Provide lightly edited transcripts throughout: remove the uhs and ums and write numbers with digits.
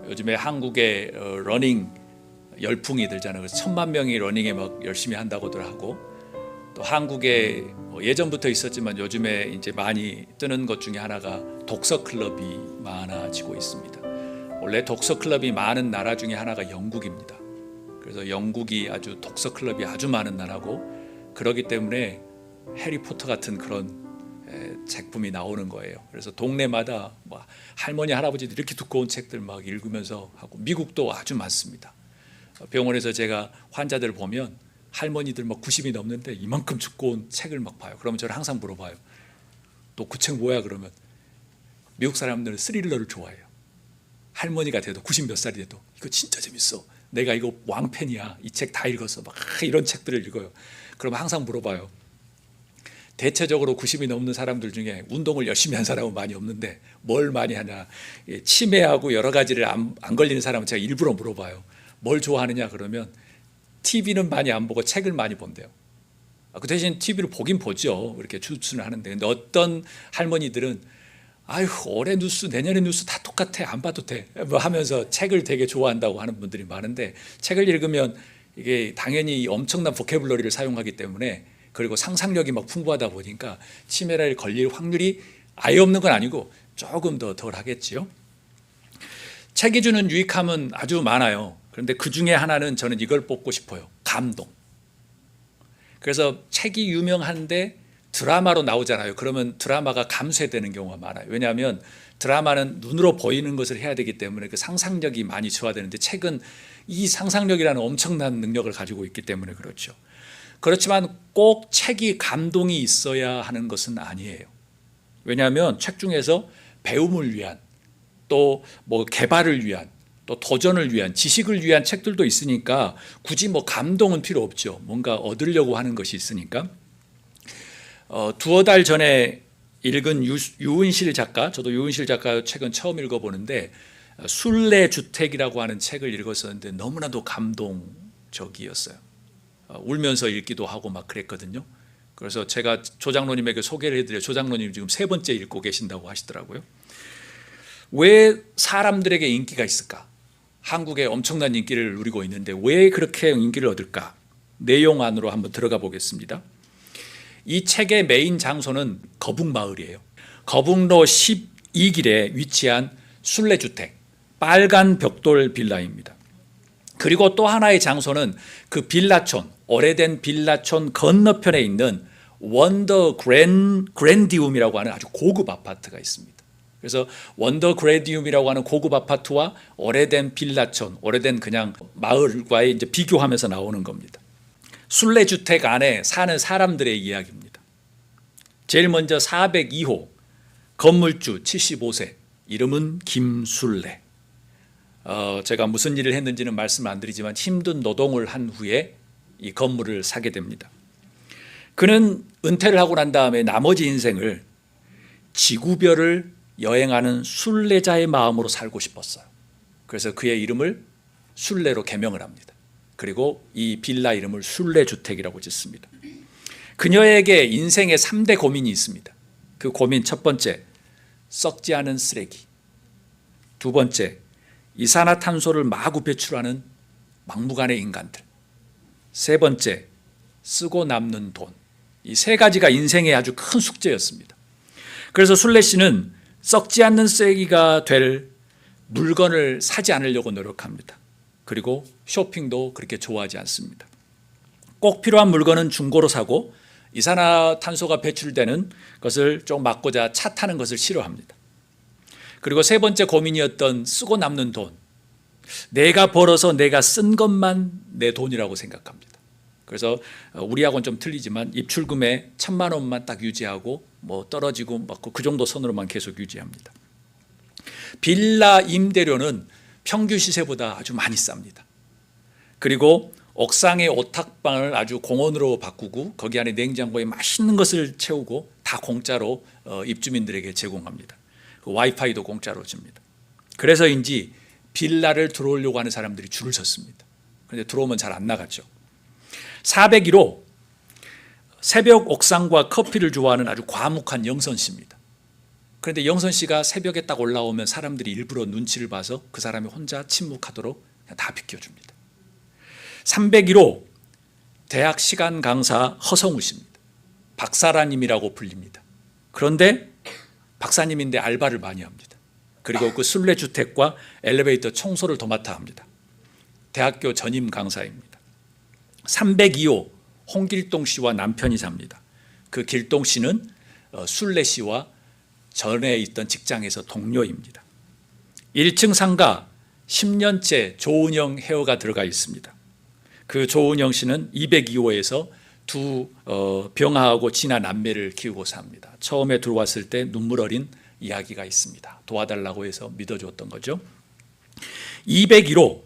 요즘에 한국에 러닝 열풍이 들잖아요. 그래서 1,000만 명이 러닝에 막 열심히 한다고들 하고, 또 한국에 예전부터 있었지만 요즘에 이제 많이 뜨는 것 중에 하나가 독서 클럽이 많아지고 있습니다. 원래 독서 클럽이 많은 나라 중에 하나가 영국입니다. 그래서 영국이 아주 독서 클럽이 아주 많은 나라고, 그렇기 때문에 해리포터 같은 그런 작품이 나오는 거예요. 그래서 동네마다 뭐 할머니 할아버지들 이렇게 두꺼운 책들 막 읽으면서 하고, 미국도 아주 많습니다. 병원에서 제가 환자들 보면 할머니들 막 90이 넘는데 이만큼 두꺼운 책을 막 봐요. 그러면 저를 항상 물어봐요. 또 그 책 뭐야? 그러면 미국 사람들은 스릴러를 좋아해요. 할머니가 돼도 90 몇 살이 돼도 이거 진짜 재밌어, 내가 이거 왕팬이야, 이 책 다 읽었어, 막 이런 책들을 읽어요. 그러면 항상 물어봐요. 대체적으로 90이 넘는 사람들 중에 운동을 열심히 한 사람은 많이 없는데 뭘 많이 하냐, 치매하고 여러 가지를 안 걸리는 사람은 제가 일부러 물어봐요. 뭘 좋아하느냐 그러면 TV는 많이 안 보고 책을 많이 본대요. 그 대신 TV를 보긴 보죠. 이렇게 추천을 하는데, 근데 어떤 할머니들은 아유 올해 뉴스 내년에 뉴스 다 똑같아, 안 봐도 돼 뭐 하면서 책을 되게 좋아한다고 하는 분들이 많은데, 책을 읽으면 이게 당연히 엄청난 보캐블러리를 사용하기 때문에, 그리고 상상력이 막 풍부하다 보니까 치매를 걸릴 확률이 아예 없는 건 아니고 조금 더 덜 하겠지요. 책이 주는 유익함은 아주 많아요. 그런데 그 중에 하나는 저는 이걸 뽑고 싶어요. 감동. 그래서 책이 유명한데 드라마로 나오잖아요. 그러면 드라마가 감쇄되는 경우가 많아요. 왜냐하면 드라마는 눈으로 보이는 것을 해야 되기 때문에 그 상상력이 많이 저하되는데, 책은 이 상상력이라는 엄청난 능력을 가지고 있기 때문에 그렇죠. 그렇지만 꼭 책이 감동이 있어야 하는 것은 아니에요. 왜냐하면 책 중에서 배움을 위한, 또 뭐 개발을 위한, 또 도전을 위한, 지식을 위한 책들도 있으니까 굳이 뭐 감동은 필요 없죠. 뭔가 얻으려고 하는 것이 있으니까. 두어 달 전에 읽은 유은실 작가, 저도 유은실 작가 책은 처음 읽어보는데 순례주택이라고 하는 책을 읽었었는데 너무나도 감동적이었어요. 울면서 읽기도 하고 막 그랬거든요. 그래서 제가 조장로님에게 소개를 해드려요. 조장로님 지금 3번째 읽고 계신다고 하시더라고요. 왜 사람들에게 인기가 있을까? 한국에 엄청난 인기를 누리고 있는데 왜 그렇게 인기를 얻을까? 내용 안으로 한번 들어가 보겠습니다. 이 책의 메인 장소는 거북마을이에요. 거북로 12길에 위치한 순례주택, 빨간 벽돌 빌라입니다. 그리고 또 하나의 장소는 그 빌라촌, 오래된 빌라촌 건너편에 있는 원더 그랜디움이라고 하는 아주 고급 아파트가 있습니다. 그래서 원더 그랜디움이라고 하는 고급 아파트와 오래된 빌라촌, 오래된 그냥 마을과의 이제 비교하면서 나오는 겁니다. 순례주택 안에 사는 사람들의 이야기입니다. 제일 먼저 402호, 건물주 75세, 이름은 김순례. 제가 무슨 일을 했는지는 말씀을 안 드리지만 힘든 노동을 한 후에 이 건물을 사게 됩니다. 그는 은퇴를 하고 난 다음에 나머지 인생을 지구별을 여행하는 순례자의 마음으로 살고 싶었어요. 그래서 그의 이름을 순례로 개명을 합니다. 그리고 이 빌라 이름을 순례주택이라고 짓습니다. 그녀에게 인생의 3대 고민이 있습니다. 그 고민 첫 번째, 썩지 않은 쓰레기. 두 번째, 이산화탄소를 마구 배출하는 막무가내 인간들. 세 번째, 쓰고 남는 돈. 이 세 가지가 인생의 아주 큰 숙제였습니다. 그래서 순례 씨는 썩지 않는 쓰레기가 될 물건을 사지 않으려고 노력합니다. 그리고 쇼핑도 그렇게 좋아하지 않습니다. 꼭 필요한 물건은 중고로 사고 이산화탄소가 배출되는 것을 좀 막고자 차 타는 것을 싫어합니다. 그리고 세 번째 고민이었던 쓰고 남는 돈. 내가 벌어서 내가 쓴 것만 내 돈이라고 생각합니다. 그래서 우리하고는 좀 틀리지만 입출금에 1,000만 원만 딱 유지하고 뭐 떨어지고 막 그 정도 선으로만 계속 유지합니다. 빌라 임대료는 평균 시세보다 아주 많이 쌉니다. 그리고 옥상의 오탁방을 아주 공원으로 바꾸고 거기 안에 냉장고에 맛있는 것을 채우고 다 공짜로 입주민들에게 제공합니다. 와이파이도 공짜로 줍니다. 그래서인지 빌라를 들어오려고 하는 사람들이 줄을 섰습니다. 그런데 들어오면 잘 안 나갔죠. 401호, 새벽 옥상과 커피를 좋아하는 아주 과묵한 영선 씨입니다. 그런데 영선 씨가 새벽에 딱 올라오면 사람들이 일부러 눈치를 봐서 그 사람이 혼자 침묵하도록 그냥 다 비켜줍니다. 301호 대학 시간 강사 허성우 씨입니다. 박사라님이라고 불립니다. 그런데 박사님인데 알바를 많이 합니다. 그리고 그 순례주택과 엘리베이터 청소를 도맡아 합니다. 대학교 전임 강사입니다. 302호 홍길동 씨와 남편이 삽니다. 그 길동 씨는 순례 씨와 전에 있던 직장에서 동료입니다. 1층 상가 10년째 조은영 헤어가 들어가 있습니다. 그 조은영 씨는 202호에서 두 병아하고 진아 남매를 키우고 삽니다. 처음에 들어왔을 때 눈물 어린 이야기가 있습니다. 도와달라고 해서 믿어줬던 거죠. 201호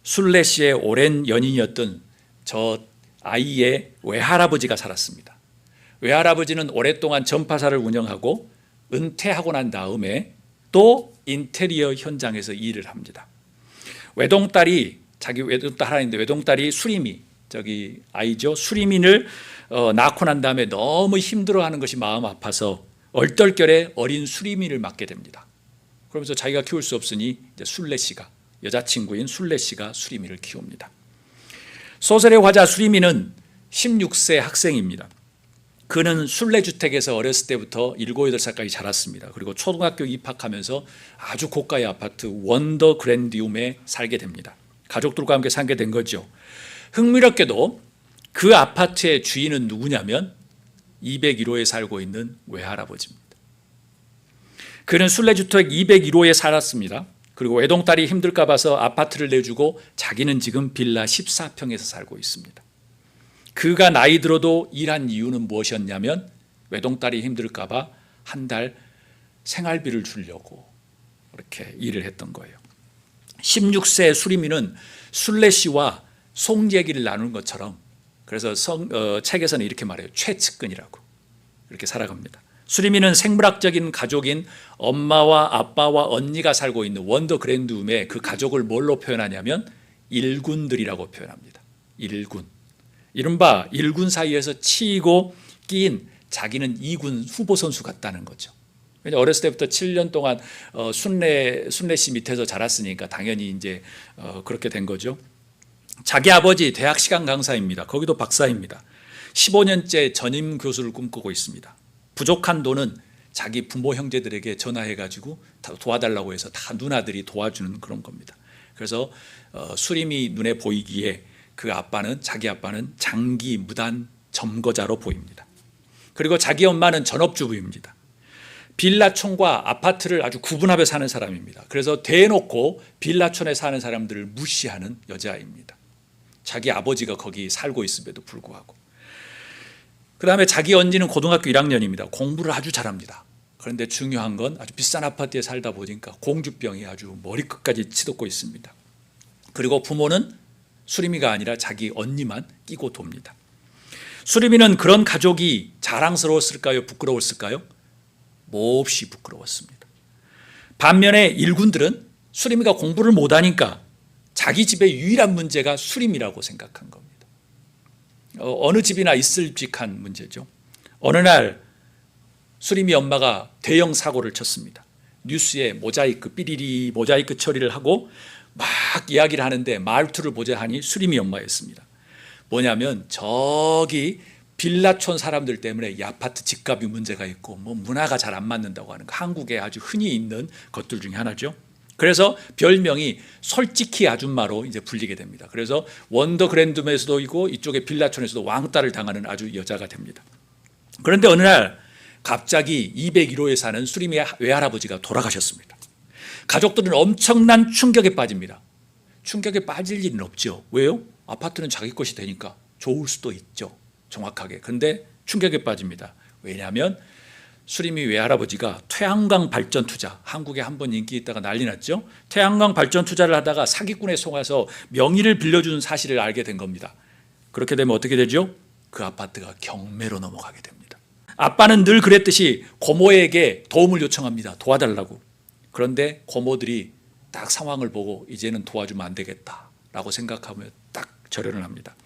순례 씨의 오랜 연인이었던 저 아이의 외할아버지가 살았습니다. 외할아버지는 오랫동안 전파사를 운영하고 은퇴하고 난 다음에 또 인테리어 현장에서 일을 합니다. 외동딸이 자기 외동딸 하나 있는데 외동딸이 수리미 저기 아이죠. 수리민을 낳고 난 다음에 너무 힘들어하는 것이 마음 아파서 얼떨결에 어린 수리민을 맡게 됩니다. 그러면서 자기가 키울 수 없으니 이제 순례 씨가 여자친구인 순례 씨가 수리민을 키웁니다. 소설의 화자 수리민은 16세 학생입니다. 그는 순례주택에서 어렸을 때부터 7, 8살까지 자랐습니다. 그리고 초등학교 입학하면서 아주 고가의 아파트 원더 그랜디움에 살게 됩니다. 가족들과 함께 살게 된 거죠. 흥미롭게도 그 아파트의 주인은 누구냐면 201호에 살고 있는 외할아버지입니다. 그는 순례주택 201호에 살았습니다. 그리고 외동딸이 힘들까 봐서 아파트를 내주고 자기는 지금 빌라 14평에서 살고 있습니다. 그가 나이 들어도 일한 이유는 무엇이었냐면 외동딸이 힘들까 봐 한 달 생활비를 주려고 그렇게 일을 했던 거예요. 16세 수리민은 순례 씨와 속 얘기를 나누는 것처럼 그래서 책에서는 이렇게 말해요. 최측근이라고 이렇게 살아갑니다. 수리민은 생물학적인 가족인 엄마와 아빠와 언니가 살고 있는 원더 그랜드움에 그 가족을 뭘로 표현하냐면 일군들이라고 표현합니다. 일군. 이른바 일군 사이에서 치이고 끼인 자기는 2군 후보 선수 같다는 거죠. 왜냐 어렸을 때부터 7년 동안 순례 씨 밑에서 자랐으니까 당연히 이제 그렇게 된 거죠. 자기 아버지 대학 시간 강사입니다. 거기도 박사입니다. 15년째 전임 교수를 꿈꾸고 있습니다. 부족한 돈은 자기 부모 형제들에게 전화해가지고 도와달라고 해서 다 누나들이 도와주는 그런 겁니다. 그래서 수림이 눈에 보이기에 자기 아빠는 장기 무단 점거자로 보입니다. 그리고 자기 엄마는 전업주부입니다. 빌라촌과 아파트를 아주 구분하며 사는 사람입니다. 그래서 대놓고 빌라촌에 사는 사람들을 무시하는 여자입니다. 자기 아버지가 거기 살고 있음에도 불구하고. 그 다음에 자기 언니는 고등학교 1학년입니다. 공부를 아주 잘합니다. 그런데 중요한 건 아주 비싼 아파트에 살다 보니까 공주병이 아주 머리끝까지 치솟고 있습니다. 그리고 부모는 수리미가 아니라 자기 언니만 끼고 돕니다. 수리미는 그런 가족이 자랑스러웠을까요? 부끄러웠을까요? 몹시 부끄러웠습니다. 반면에 일군들은 수리미가 공부를 못하니까 자기 집의 유일한 문제가 수림이라고 생각한 겁니다. 어느 집이나 있을 직한 문제죠. 어느 날 수림이 엄마가 대형 사고를 쳤습니다. 뉴스에 삐리리 모자이크 처리를 하고 막 이야기를 하는데 말투를 보자 하니 수림이 엄마였습니다. 뭐냐면 저기 빌라촌 사람들 때문에 이 아파트 집값이 문제가 있고 뭐 문화가 잘 안 맞는다고 하는 거, 한국에 아주 흔히 있는 것들 중에 하나죠. 그래서 별명이 솔직히 아줌마로 이제 불리게 됩니다. 그래서 원더 그랜드움에서도 있고 이쪽에 빌라촌에서도 왕따를 당하는 아주 여자가 됩니다. 그런데 어느 날 갑자기 201호에 사는 수림의 외할아버지가 돌아가셨습니다. 가족들은 엄청난 충격에 빠집니다. 충격에 빠질 일은 없죠. 왜요? 아파트는 자기 것이 되니까 좋을 수도 있죠. 정확하게. 그런데 충격에 빠집니다. 왜냐하면 수림이 외할아버지가 태양광 발전 투자, 한국에 한번 인기 있다가 난리 났죠. 태양광 발전 투자를 하다가 사기꾼에 속아서 명의를 빌려준 사실을 알게 된 겁니다. 그렇게 되면 어떻게 되죠? 그 아파트가 경매로 넘어가게 됩니다. 아빠는 늘 그랬듯이 고모에게 도움을 요청합니다. 도와달라고. 그런데 고모들이 딱 상황을 보고 이제는 도와주면 안 되겠다라고 생각하며 딱 절연을 합니다.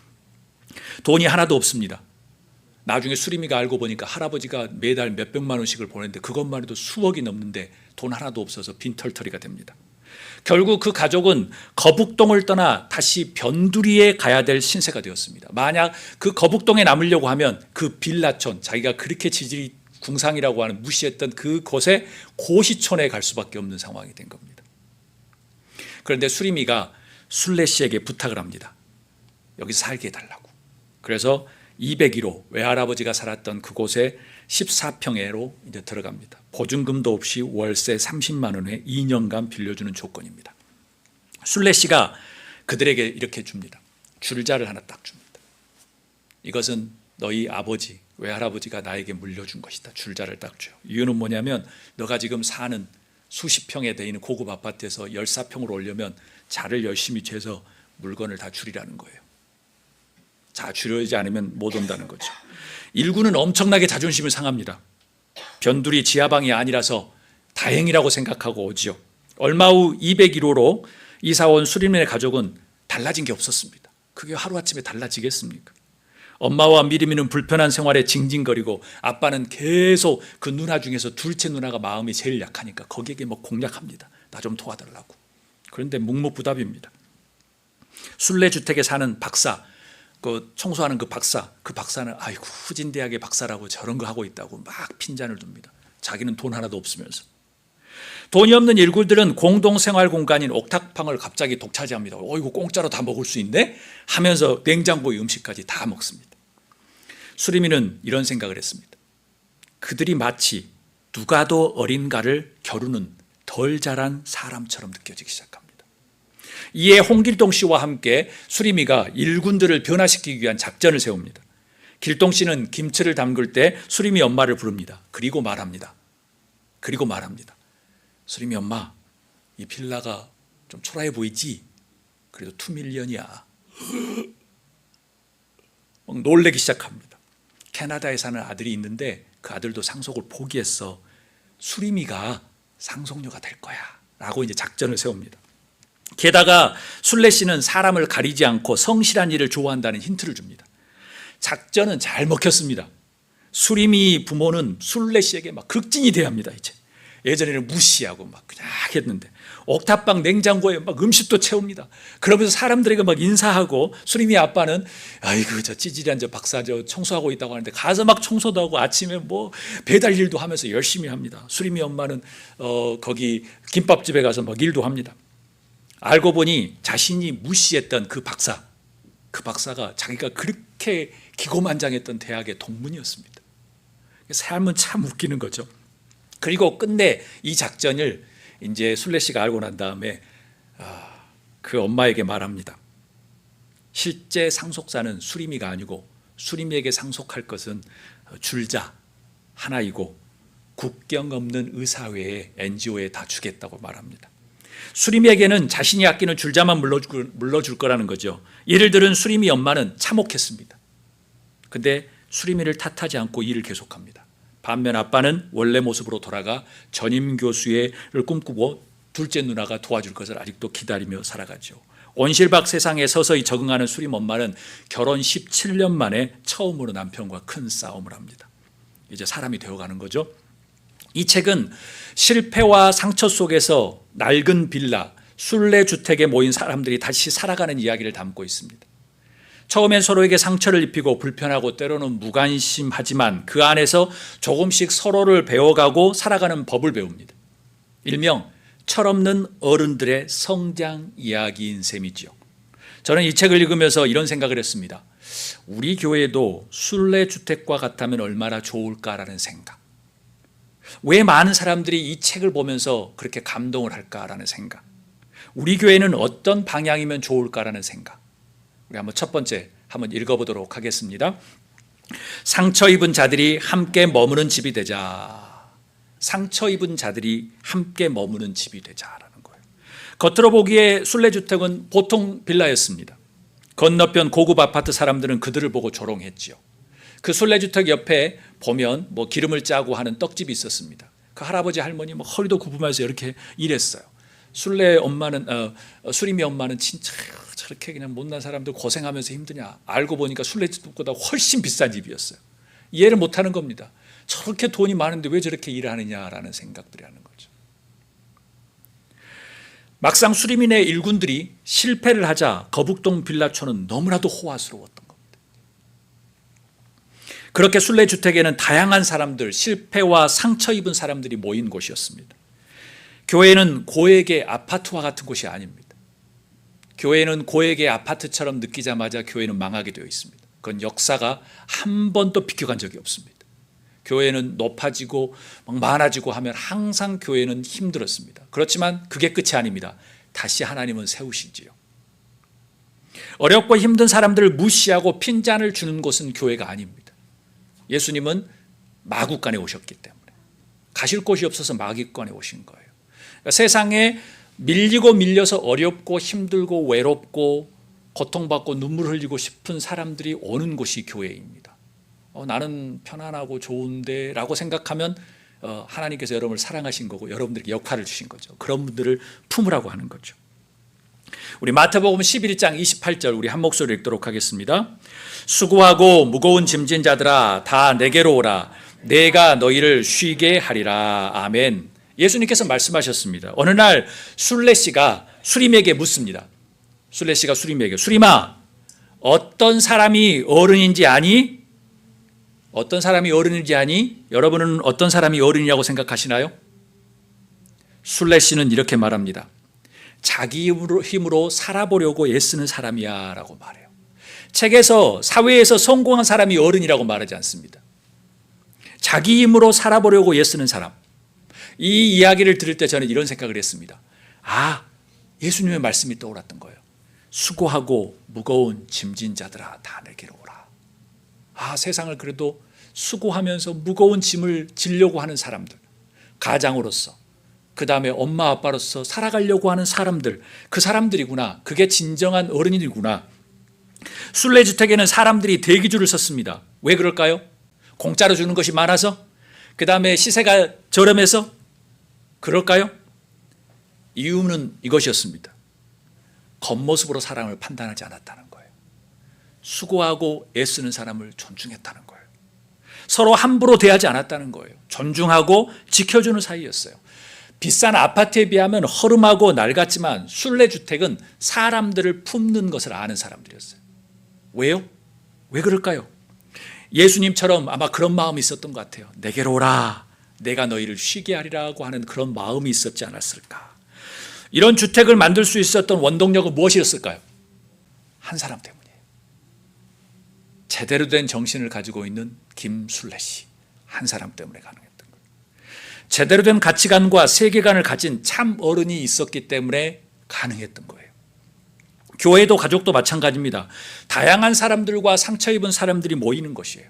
돈이 하나도 없습니다. 나중에 수리미가 알고 보니까 할아버지가 매달 몇백만 원씩을 보냈는데 그것만 해도 수억이 넘는데 돈 하나도 없어서 빈털터리가 됩니다. 결국 그 가족은 거북동을 떠나 다시 변두리에 가야 될 신세가 되었습니다. 만약 그 거북동에 남으려고 하면 그 빌라촌, 자기가 그렇게 지질이 궁상이라고 하는 무시했던 그곳에 고시촌에 갈 수밖에 없는 상황이 된 겁니다. 그런데 수리미가 술래 씨에게 부탁을 합니다. 여기서 살게 해달라고. 그래서 201호 외할아버지가 살았던 그곳에 14평에로 이제 들어갑니다. 보증금도 없이 월세 30만 원에 2년간 빌려주는 조건입니다. 술래 씨가 그들에게 이렇게 줍니다. 줄자를 하나 딱 줍니다. 이것은 너희 아버지, 외할아버지가 나에게 물려준 것이다. 줄자를 딱 줘요. 이유는 뭐냐면 너가 지금 사는 수십 평에 돼 있는 고급 아파트에서 14평으로 오려면 자를 열심히 재서 물건을 다 줄이라는 거예요. 자, 줄여지 않으면 못 온다는 거죠. 일구는 엄청나게 자존심을 상합니다. 변두리 지하방이 아니라서 다행이라고 생각하고 오지요. 얼마 후 201호로 이사온 수리민의 가족은 달라진 게 없었습니다. 그게 하루아침에 달라지겠습니까? 엄마와 미리미는 불편한 생활에 징징거리고 아빠는 계속 그 누나 중에서 둘째 누나가 마음이 제일 약하니까 거기에 뭐 공략합니다. 나 좀 도와달라고. 그런데 묵묵부답입니다. 순례주택에 사는 박사, 그 청소하는 그 박사는 아이고 후진대학의 박사라고 저런 거 하고 있다고 막 핀잔을 둡니다. 자기는 돈 하나도 없으면서. 돈이 없는 일굴들은 공동생활 공간인 옥탑방을 갑자기 독차지합니다. 이거 공짜로 다 먹을 수 있네? 하면서 냉장고의 음식까지 다 먹습니다. 수리미는 이런 생각을 했습니다. 그들이 마치 누가 더 어린가를 겨루는 덜 자란 사람처럼 느껴지기 시작합니다. 이에 홍길동 씨와 함께 수리미가 일군들을 변화시키기 위한 작전을 세웁니다. 길동 씨는 김치를 담글 때 수리미 엄마를 부릅니다. 그리고 말합니다. 수리미 엄마, 이 빌라가 좀 초라해 보이지? 그래도 2밀리언이야. 막 놀래기 시작합니다. 캐나다에 사는 아들이 있는데 그 아들도 상속을 포기했어. 수리미가 상속녀가 될 거야. 라고 이제 작전을 세웁니다. 게다가 술래 씨는 사람을 가리지 않고 성실한 일을 좋아한다는 힌트를 줍니다. 작전은 잘 먹혔습니다. 수리미 부모는 술래 씨에게 막 극진히 대합니다. 이제 예전에는 무시하고 막 그냥 했는데 옥탑방 냉장고에 막 음식도 채웁니다. 그러면서 사람들에게 막 인사하고 수리미 아빠는 아이고 저 찌질한 저 박사 저 청소하고 있다고 하는데 가서 막 청소도 하고 아침에 뭐 배달 일도 하면서 열심히 합니다. 수리미 엄마는 거기 김밥집에 가서 막 일도 합니다. 알고 보니 자신이 무시했던 그 박사가 자기가 그렇게 기고만장했던 대학의 동문이었습니다. 삶은 참 웃기는 거죠. 그리고 끝내 이 작전을 이제 술래 씨가 알고 난 다음에 그 엄마에게 말합니다. 실제 상속자는 수리미가 아니고 수리미에게 상속할 것은 줄자 하나이고 국경 없는 의사회에 NGO에 다 주겠다고 말합니다. 수리미에게는 자신이 아끼는 줄자만 물러줄 거라는 거죠. 예를 들은 수리미 엄마는 참혹했습니다. 근데 수리미를 탓하지 않고 일을 계속합니다. 반면 아빠는 원래 모습으로 돌아가 전임 교수를 꿈꾸고 둘째 누나가 도와줄 것을 아직도 기다리며 살아가죠. 온실박 세상에 서서히 적응하는 수림 엄마는 결혼 17년 만에 처음으로 남편과 큰 싸움을 합니다. 이제 사람이 되어가는 거죠. 이 책은 실패와 상처 속에서 낡은 빌라, 순례주택에 모인 사람들이 다시 살아가는 이야기를 담고 있습니다. 처음엔 서로에게 상처를 입히고 불편하고 때로는 무관심하지만 그 안에서 조금씩 서로를 배워가고 살아가는 법을 배웁니다. 일명 철없는 어른들의 성장 이야기인 셈이지요. 저는 이 책을 읽으면서 이런 생각을 했습니다. 우리 교회도 순례주택과 같다면 얼마나 좋을까라는 생각. 왜 많은 사람들이 이 책을 보면서 그렇게 감동을 할까라는 생각. 우리 교회는 어떤 방향이면 좋을까라는 생각. 우리 한번 첫 번째 한번 읽어보도록 하겠습니다. 상처 입은 자들이 함께 머무는 집이 되자. 상처 입은 자들이 함께 머무는 집이 되자라는 거예요. 겉으로 보기에 순례주택은 보통 빌라였습니다. 건너편 고급 아파트 사람들은 그들을 보고 조롱했지요. 그 순례주택 옆에 보면 뭐 기름을 짜고 하는 떡집이 있었습니다. 그 할아버지 할머니 뭐 허리도 굽으면서 이렇게 일했어요. 수리미 엄마는 진짜 저렇게 그냥 못난 사람들 고생하면서 힘드냐. 알고 보니까 순례집보다 훨씬 비싼 집이었어요. 이해를 못하는 겁니다. 저렇게 돈이 많은데 왜 저렇게 일을 하느냐라는 생각들이 하는 거죠. 막상 수리민의 일군들이 실패를 하자 거북동 빌라촌은 너무나도 호화스러웠던 겁니다. 그렇게 순례주택에는 다양한 사람들, 실패와 상처 입은 사람들이 모인 곳이었습니다. 교회는 고액의 아파트와 같은 곳이 아닙니다. 교회는 고액의 아파트처럼 느끼자마자 교회는 망하게 되어 있습니다. 그건 역사가 한 번도 비켜간 적이 없습니다. 교회는 높아지고 많아지고 하면 항상 교회는 힘들었습니다. 그렇지만 그게 끝이 아닙니다. 다시 하나님은 세우시지요. 어렵고 힘든 사람들을 무시하고 핀잔을 주는 곳은 교회가 아닙니다. 예수님은 마구간에 오셨기 때문에 가실 곳이 없어서 마구간에 오신 거예요. 그러니까 세상에 밀리고 밀려서 어렵고 힘들고 외롭고 고통받고 눈물 흘리고 싶은 사람들이 오는 곳이 교회입니다. 나는 편안하고 좋은데 라고 생각하면 하나님께서 여러분을 사랑하신 거고 여러분들에게 역할을 주신 거죠. 그런 분들을 품으라고 하는 거죠. 우리 마태복음 11장 28절 우리 한 목소리 읽도록 하겠습니다. 수고하고 무거운 짐진 자들아 다 내게로 오라. 내가 너희를 쉬게 하리라. 아멘. 예수님께서 말씀하셨습니다. 어느 날 술래씨가 수림에게 묻습니다. 술래씨가 수림에게, 수림아, 어떤 사람이 어른인지 아니? 어떤 사람이 어른인지 아니? 여러분은 어떤 사람이 어른이라고 생각하시나요? 술래씨는 이렇게 말합니다. 자기 힘으로 살아보려고 애쓰는 사람이야 라고 말해요. 책에서 사회에서 성공한 사람이 어른이라고 말하지 않습니다. 자기 힘으로 살아보려고 애쓰는 사람. 이 이야기를 들을 때 저는 이런 생각을 했습니다. 예수님의 말씀이 떠올랐던 거예요. 수고하고 무거운 짐진 자들아 다 내게로 오라. 세상을 그래도 수고하면서 무거운 짐을 지려고 하는 사람들, 가장으로서, 그 다음에 엄마 아빠로서 살아가려고 하는 사람들, 그 사람들이구나. 그게 진정한 어른이구나. 순례주택에는 사람들이 대기줄을 섰습니다. 왜 그럴까요? 공짜로 주는 것이 많아서? 그 다음에 시세가 저렴해서? 그럴까요? 이유는 이것이었습니다. 겉모습으로 사람을 판단하지 않았다는 거예요. 수고하고 애쓰는 사람을 존중했다는 거예요. 서로 함부로 대하지 않았다는 거예요. 존중하고 지켜주는 사이였어요. 비싼 아파트에 비하면 허름하고 낡았지만 순례주택은 사람들을 품는 것을 아는 사람들이었어요. 왜요? 왜 그럴까요? 예수님처럼 아마 그런 마음이 있었던 것 같아요. 내게로 오라. 내가 너희를 쉬게 하리라고 하는 그런 마음이 있었지 않았을까. 이런 주택을 만들 수 있었던 원동력은 무엇이었을까요? 한 사람 때문이에요. 제대로 된 정신을 가지고 있는 김순례 씨. 한 사람 때문에 가능했던 거예요. 제대로 된 가치관과 세계관을 가진 참 어른이 있었기 때문에 가능했던 거예요. 교회도 가족도 마찬가지입니다. 다양한 사람들과 상처 입은 사람들이 모이는 것이에요.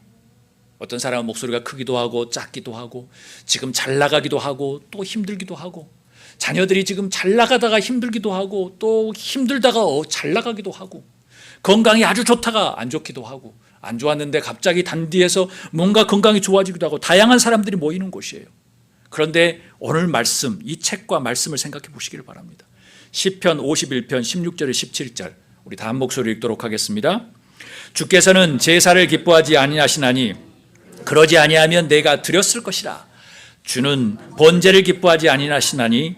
어떤 사람은 목소리가 크기도 하고 작기도 하고 지금 잘 나가기도 하고 또 힘들기도 하고 자녀들이 지금 잘 나가다가 힘들기도 하고 또 힘들다가 잘 나가기도 하고 건강이 아주 좋다가 안 좋기도 하고 안 좋았는데 갑자기 단디에서 뭔가 건강이 좋아지기도 하고 다양한 사람들이 모이는 곳이에요. 그런데 오늘 말씀, 이 책과 말씀을 생각해 보시기를 바랍니다. 시편 51편 16절에 17절 우리 다 한 목소리 읽도록 하겠습니다. 주께서는 제사를 기뻐하지 아니하시나니 그러지 아니하면 내가 드렸을 것이라. 주는 번제를 기뻐하지 아니하시나니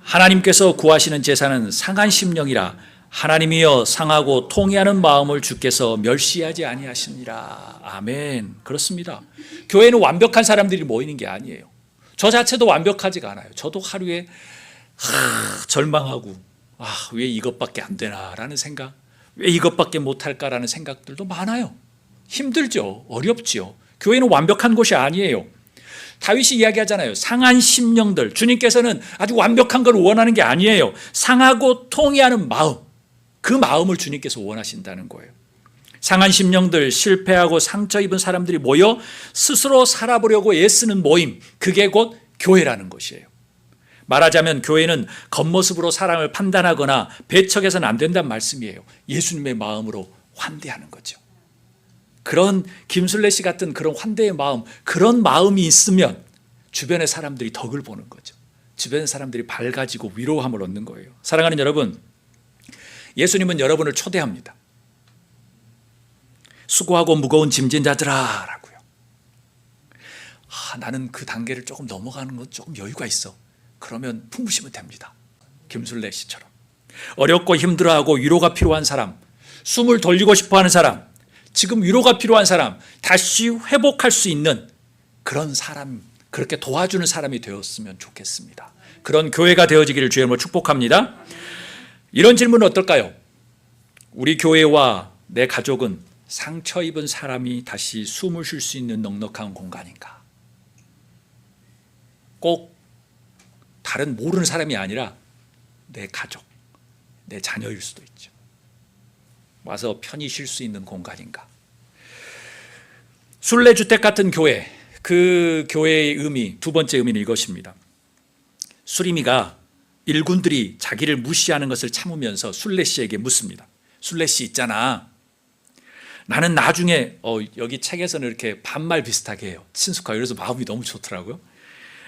하나님께서 구하시는 제사는 상한 심령이라. 하나님이여 상하고 통회하는 마음을 주께서 멸시하지 아니하시니라. 아멘. 그렇습니다. 교회는 완벽한 사람들이 모이는 게 아니에요. 저 자체도 완벽하지가 않아요. 저도 하루에 절망하고 왜 이것밖에 안 되나라는 생각, 왜 이것밖에 못할까라는 생각들도 많아요. 힘들죠. 어렵죠. 교회는 완벽한 곳이 아니에요. 다윗이 이야기하잖아요. 상한 심령들. 주님께서는 아주 완벽한 걸 원하는 게 아니에요. 상하고 통회하는 마음. 그 마음을 주님께서 원하신다는 거예요. 상한 심령들, 실패하고 상처 입은 사람들이 모여 스스로 살아보려고 애쓰는 모임. 그게 곧 교회라는 것이에요. 말하자면 교회는 겉모습으로 사람을 판단하거나 배척해서는 안 된다는 말씀이에요. 예수님의 마음으로 환대하는 거죠. 그런 김순례 씨 같은 그런 환대의 마음, 그런 마음이 있으면 주변의 사람들이 덕을 보는 거죠. 주변의 사람들이 밝아지고 위로함을 얻는 거예요. 사랑하는 여러분, 예수님은 여러분을 초대합니다. 수고하고 무거운 짐진 자들아 라고요. 나는 그 단계를 조금 넘어가는 건 조금 여유가 있어. 그러면 품으시면 됩니다. 김순례 씨처럼. 어렵고 힘들어하고 위로가 필요한 사람, 숨을 돌리고 싶어하는 사람, 지금 위로가 필요한 사람, 다시 회복할 수 있는 그런 사람, 그렇게 도와주는 사람이 되었으면 좋겠습니다. 그런 교회가 되어지기를 주의 이름으로 축복합니다. 이런 질문은 어떨까요? 우리 교회와 내 가족은 상처 입은 사람이 다시 숨을 쉴 수 있는 넉넉한 공간인가? 꼭 다른 모르는 사람이 아니라 내 가족, 내 자녀일 수도 있죠. 와서 편히 쉴 수 있는 공간인가? 순례주택 같은 교회, 그 교회의 의미, 두 번째 의미는 이것입니다. 수리미가 일군들이 자기를 무시하는 것을 참으면서 순례 씨에게 묻습니다. 순례 씨 있잖아. 나는 나중에 여기 책에서는 이렇게 반말 비슷하게 해요. 친숙하게. 그래서 마음이 너무 좋더라고요.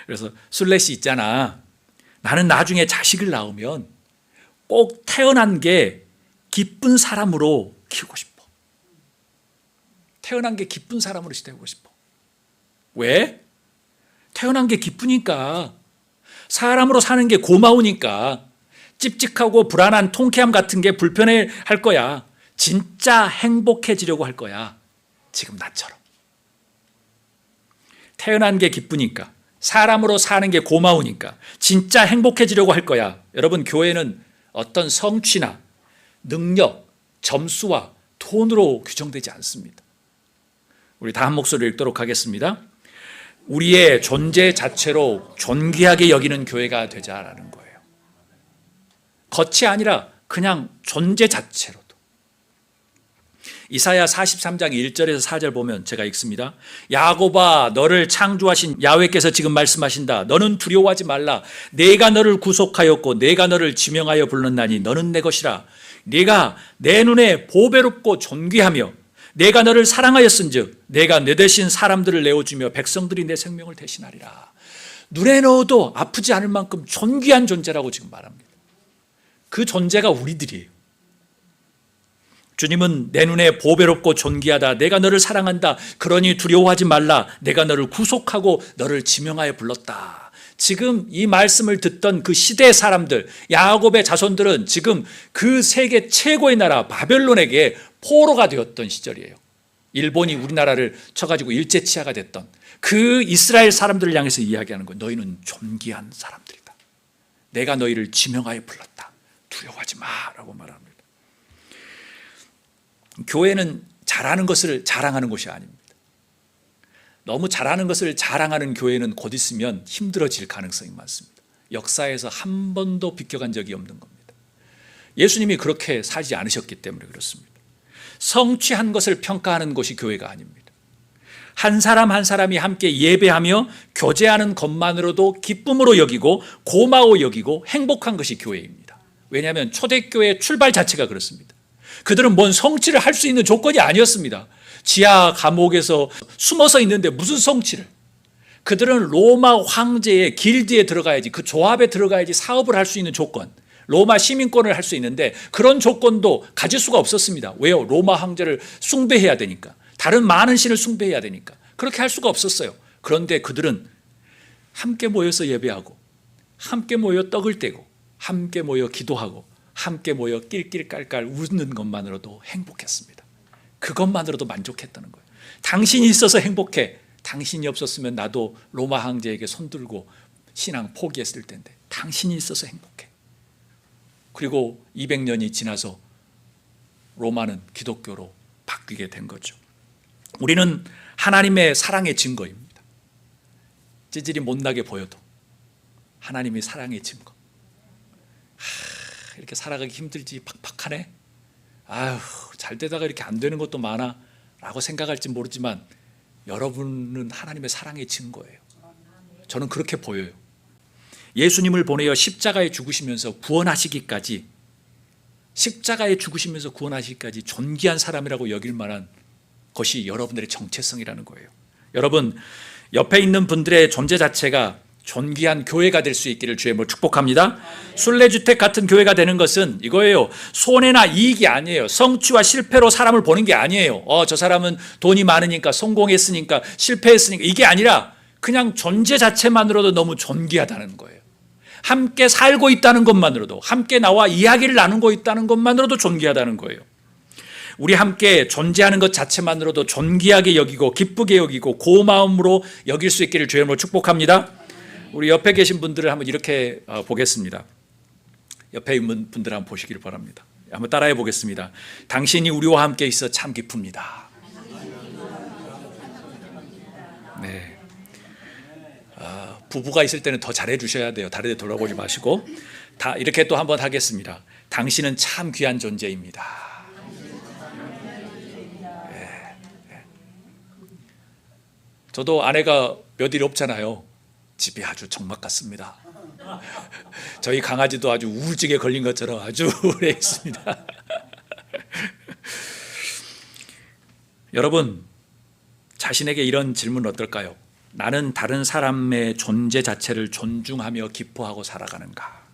그래서 순례 씨 있잖아. 나는 나중에 자식을 낳으면 꼭 태어난 게 기쁜 사람으로 키우고 싶어. 태어난 게 기쁜 사람으로 시대고 싶어. 왜? 태어난 게 기쁘니까. 사람으로 사는 게 고마우니까. 찝찝하고 불안한 통쾌함 같은 게 불편해 할 거야. 진짜 행복해지려고 할 거야. 지금 나처럼. 태어난 게 기쁘니까. 사람으로 사는 게 고마우니까. 진짜 행복해지려고 할 거야. 여러분, 교회는 어떤 성취나 능력, 점수와 돈으로 규정되지 않습니다. 우리 다 한 목소리를 읽도록 하겠습니다. 우리의 존재 자체로 존귀하게 여기는 교회가 되자라는 거예요. 겉이 아니라 그냥 존재 자체로도. 이사야 43장 1절에서 4절 보면 제가 읽습니다. 야곱아, 너를 창조하신 야훼께서 지금 말씀하신다. 너는 두려워하지 말라. 내가 너를 구속하였고 내가 너를 지명하여 불렀나니 너는 내 것이라. 네가 내 눈에 보배롭고 존귀하며 내가 너를 사랑하였은즉 내가 내 대신 사람들을 내어주며 백성들이 내 생명을 대신하리라. 눈에 넣어도 아프지 않을 만큼 존귀한 존재라고 지금 말합니다. 그 존재가 우리들이에요. 주님은 내 눈에 보배롭고 존귀하다. 내가 너를 사랑한다. 그러니 두려워하지 말라. 내가 너를 구속하고 너를 지명하여 불렀다. 지금 이 말씀을 듣던 그 시대의 사람들, 야곱의 자손들은 지금 그 세계 최고의 나라 바벨론에게 포로가 되었던 시절이에요. 일본이 우리나라를 쳐가지고 일제치하가 됐던 그 이스라엘 사람들을 향해서 이야기하는 거예요. 너희는 존귀한 사람들이다. 내가 너희를 지명하여 불렀다. 두려워하지 마라고 말합니다. 교회는 잘하는 것을 자랑하는 곳이 아닙니다. 너무 잘하는 것을 자랑하는 교회는 곧 있으면 힘들어질 가능성이 많습니다. 역사에서 한 번도 비껴간 적이 없는 겁니다. 예수님이 그렇게 살지 않으셨기 때문에 그렇습니다. 성취한 것을 평가하는 곳이 교회가 아닙니다. 한 사람 한 사람이 함께 예배하며 교제하는 것만으로도 기쁨으로 여기고 고마워 여기고 행복한 것이 교회입니다. 왜냐하면 초대교회의 출발 자체가 그렇습니다. 그들은 뭔 성취를 할 수 있는 조건이 아니었습니다. 지하 감옥에서 숨어서 있는데 무슨 성취를. 그들은 로마 황제의 길드에 들어가야지, 그 조합에 들어가야지 사업을 할 수 있는 조건, 로마 시민권을 할 수 있는데 그런 조건도 가질 수가 없었습니다. 왜요? 로마 황제를 숭배해야 되니까. 다른 많은 신을 숭배해야 되니까. 그렇게 할 수가 없었어요. 그런데 그들은 함께 모여서 예배하고 함께 모여 떡을 떼고 함께 모여 기도하고 함께 모여 낄낄깔깔 웃는 것만으로도 행복했습니다. 그것만으로도 만족했다는 거예요. 당신이 있어서 행복해. 당신이 없었으면 나도 로마 황제에게 손들고 신앙 포기했을 텐데 당신이 있어서 행복해. 그리고 200년이 지나서 로마는 기독교로 바뀌게 된 거죠. 우리는 하나님의 사랑의 증거입니다. 찌질이 못나게 보여도 하나님이 사랑의 증거. 이렇게 살아가기 힘들지, 팍팍하네. 아유, 잘 되다가 이렇게 안 되는 것도 많아 라고 생각할지 모르지만 여러분은 하나님의 사랑의 증거예요. 저는 그렇게 보여요. 예수님을 보내어 십자가에 죽으시면서 구원하시기까지, 십자가에 죽으시면서 구원하시기까지 존귀한 사람이라고 여길 만한 것이 여러분들의 정체성이라는 거예요. 여러분, 옆에 있는 분들의 존재 자체가 존귀한 교회가 될 수 있기를 주의 이름으로 축복합니다. 순례주택 같은 교회가 되는 것은 이거예요. 손해나 이익이 아니에요. 성취와 실패로 사람을 보는 게 아니에요. 저 사람은 돈이 많으니까, 성공했으니까, 실패했으니까, 이게 아니라 그냥 존재 자체만으로도 너무 존귀하다는 거예요. 함께 살고 있다는 것만으로도, 함께 나와 이야기를 나누고 있다는 것만으로도 존귀하다는 거예요. 우리 함께 존재하는 것 자체만으로도 존귀하게 여기고 기쁘게 여기고 고마움으로 여길 수 있기를 주의 이름으로 축복합니다. 우리 옆에 계신 분들을 한번 이렇게 보겠습니다. 옆에 있는 분들 한번 보시기를 바랍니다. 한번 따라해 보겠습니다. 당신이 우리와 함께 있어 참 기쁩니다. 네. 부부가 있을 때는 더 잘해 주셔야 돼요. 다른 데 돌아보지 마시고. 다 이렇게 또 한번 하겠습니다. 당신은 참 귀한 존재입니다. 네. 저도 아내가 몇 일 없잖아요. 집이 아주 정막 같습니다. 저희 강아지도 아주 우울증에 걸린 것처럼 아주 오래 있습니다. 여러분, 자신에게 이런 질문 어떨까요? 나는 다른 사람의 존재 자체를 존중하며 기뻐하고 살아가는가?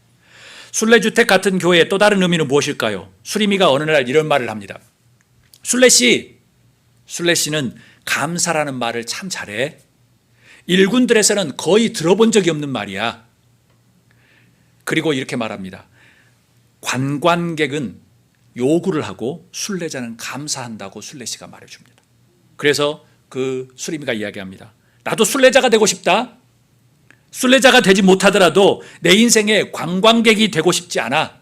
순례주택 같은 교회의 또 다른 의미는 무엇일까요? 수리미가 어느 날 이런 말을 합니다. 순례씨는 감사라는 말을 참 잘해. 일군들에서는 거의 들어본 적이 없는 말이야. 그리고 이렇게 말합니다. 관광객은 요구를 하고 순례자는 감사한다고 순례씨가 말해줍니다. 그래서 그 수리미가 이야기합니다. 나도 순례자가 되고 싶다. 순례자가 되지 못하더라도 내 인생에 관광객이 되고 싶지 않아.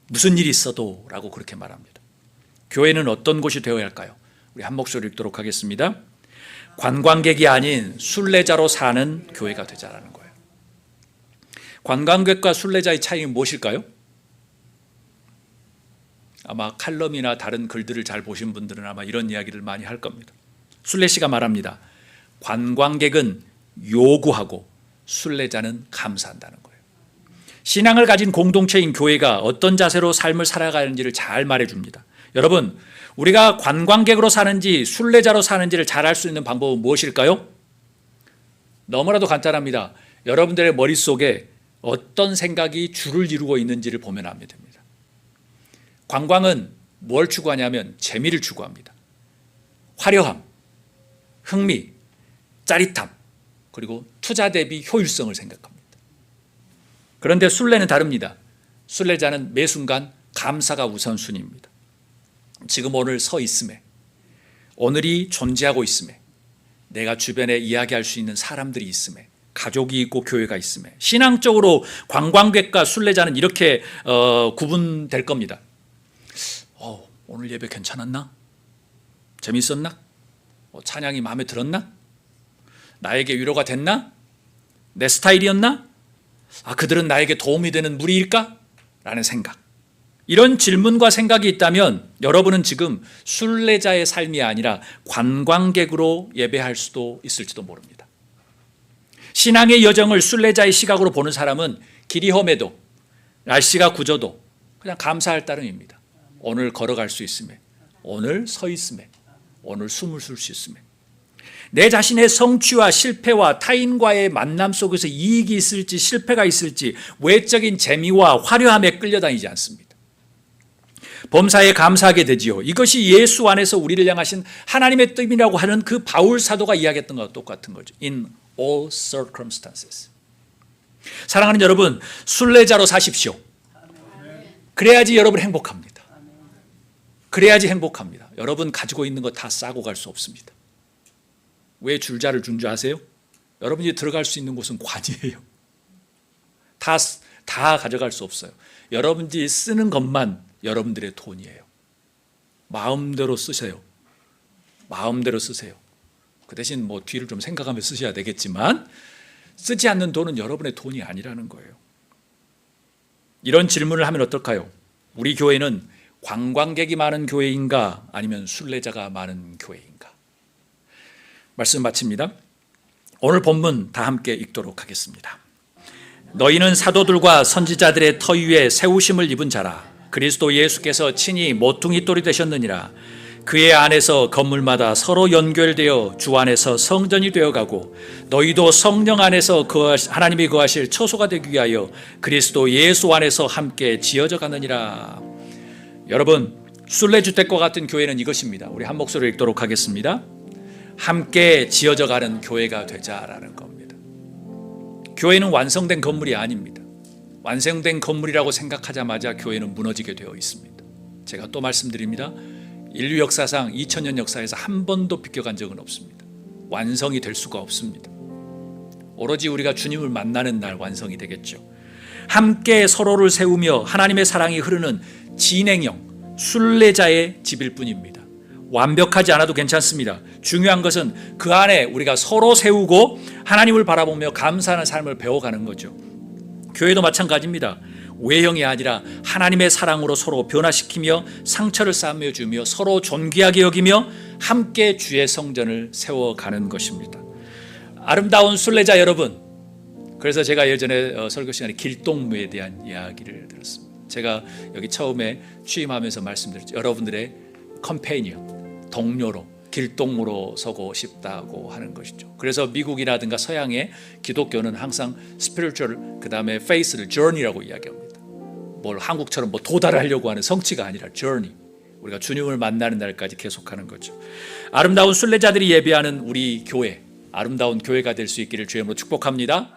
무슨 일이 있어도 라고 그렇게 말합니다. 교회는 어떤 곳이 되어야 할까요? 우리 한 목소리 읽도록 하겠습니다. 관광객이 아닌 순례자로 사는 교회가 되자라는 거예요. 관광객과 순례자의 차이는 무엇일까요? 아마 칼럼이나 다른 글들을 잘 보신 분들은 아마 이런 이야기를 많이 할 겁니다. 순례씨가 말합니다. 관광객은 요구하고 순례자는 감사한다는 거예요. 신앙을 가진 공동체인 교회가 어떤 자세로 삶을 살아가는지를 잘 말해줍니다. 여러분, 우리가 관광객으로 사는지 순례자로 사는지를 잘 알 수 있는 방법은 무엇일까요? 너무나도 간단합니다. 여러분들의 머릿속에 어떤 생각이 주를 이루고 있는지를 보면 알게 됩니다. 관광은 뭘 추구하냐면 재미를 추구합니다. 화려함, 흥미, 짜릿함, 그리고 투자 대비 효율성을 생각합니다. 그런데 순례는 다릅니다. 순례자는 매 순간 감사가 우선순위입니다. 지금 오늘 서 있음에, 오늘이 존재하고 있음에, 내가 주변에 이야기할 수 있는 사람들이 있음에, 가족이 있고 교회가 있음에, 신앙적으로 관광객과 순례자는 이렇게 구분될 겁니다. 오늘 예배 괜찮았나? 재밌었나? 찬양이 마음에 들었나? 나에게 위로가 됐나? 내 스타일이었나? 그들은 나에게 도움이 되는 무리일까? 라는 생각. 이런 질문과 생각이 있다면 여러분은 지금 순례자의 삶이 아니라 관광객으로 예배할 수도 있을지도 모릅니다. 신앙의 여정을 순례자의 시각으로 보는 사람은 길이 험해도 날씨가 굳어도 그냥 감사할 따름입니다. 오늘 걸어갈 수 있음에, 오늘 서 있음에, 오늘 숨을 쉴 수 있음에, 내 자신의 성취와 실패와 타인과의 만남 속에서 이익이 있을지 실패가 있을지 외적인 재미와 화려함에 끌려다니지 않습니다. 범사에 감사하게 되지요. 이것이 예수 안에서 우리를 향하신 하나님의 뜻이라고 하는 그 바울 사도가 이야기했던 것과 똑같은 거죠. In all circumstances. 사랑하는 여러분, 순례자로 사십시오. 그래야지 여러분 행복합니다. 그래야지 행복합니다. 여러분 가지고 있는 거 다 싸고 갈 수 없습니다. 왜 줄자를 준 줄 아세요? 여러분이 들어갈 수 있는 곳은 관이에요. 다 가져갈 수 없어요. 여러분들이 쓰는 것만 여러분들의 돈이에요. 마음대로 쓰세요. 마음대로 쓰세요. 그 대신 뒤를 좀 생각하며 쓰셔야 되겠지만 쓰지 않는 돈은 여러분의 돈이 아니라는 거예요. 이런 질문을 하면 어떨까요? 우리 교회는 관광객이 많은 교회인가 아니면 순례자가 많은 교회인가? 말씀 마칩니다. 오늘 본문 다 함께 읽도록 하겠습니다. 너희는 사도들과 선지자들의 터 위에 세우심을 입은 자라. 그리스도 예수께서 친히 모퉁이 돌이 되셨느니라. 그의 안에서 건물마다 서로 연결되어 주 안에서 성전이 되어가고 너희도 성령 안에서 하나님이 거하실 처소가 되기 위하여 그리스도 예수 안에서 함께 지어져 가느니라. 여러분, 순례주택과 같은 교회는 이것입니다. 우리 한 목소리로 읽도록 하겠습니다. 함께 지어져 가는 교회가 되자라는 겁니다. 교회는 완성된 건물이 아닙니다. 완성된 건물이라고 생각하자마자 교회는 무너지게 되어 있습니다. 제가 또 말씀드립니다. 인류 역사상 2000년 역사에서 한 번도 비껴간 적은 없습니다. 완성이 될 수가 없습니다. 오로지 우리가 주님을 만나는 날 완성이 되겠죠. 함께 서로를 세우며 하나님의 사랑이 흐르는 진행형 순례자의 집일 뿐입니다. 완벽하지 않아도 괜찮습니다. 중요한 것은 그 안에 우리가 서로 세우고 하나님을 바라보며 감사하는 삶을 배워가는 거죠. 교회도 마찬가지입니다. 외형이 아니라 하나님의 사랑으로 서로 변화시키며 상처를 쌓으며 주며 서로 존귀하게 여기며 함께 주의 성전을 세워가는 것입니다. 아름다운 순례자 여러분, 그래서 제가 예전에 설교 시간에 길동무에 대한 이야기를 들었습니다. 제가 여기 처음에 취임하면서 말씀드렸죠. 여러분들의 컴패니언, 동료로, 길동무로 서고 싶다고 하는 것이죠. 그래서 미국이라든가 서양의 기독교는 항상 spiritual, 그 다음에 faith를 journey라고 이야기합니다. 뭘 한국처럼 뭐 도달하려고 하는 성취가 아니라 journey, 우리가 주님을 만나는 날까지 계속하는 거죠. 아름다운 순례자들이 예배하는 우리 교회, 아름다운 교회가 될 수 있기를 주의 이름으로 축복합니다.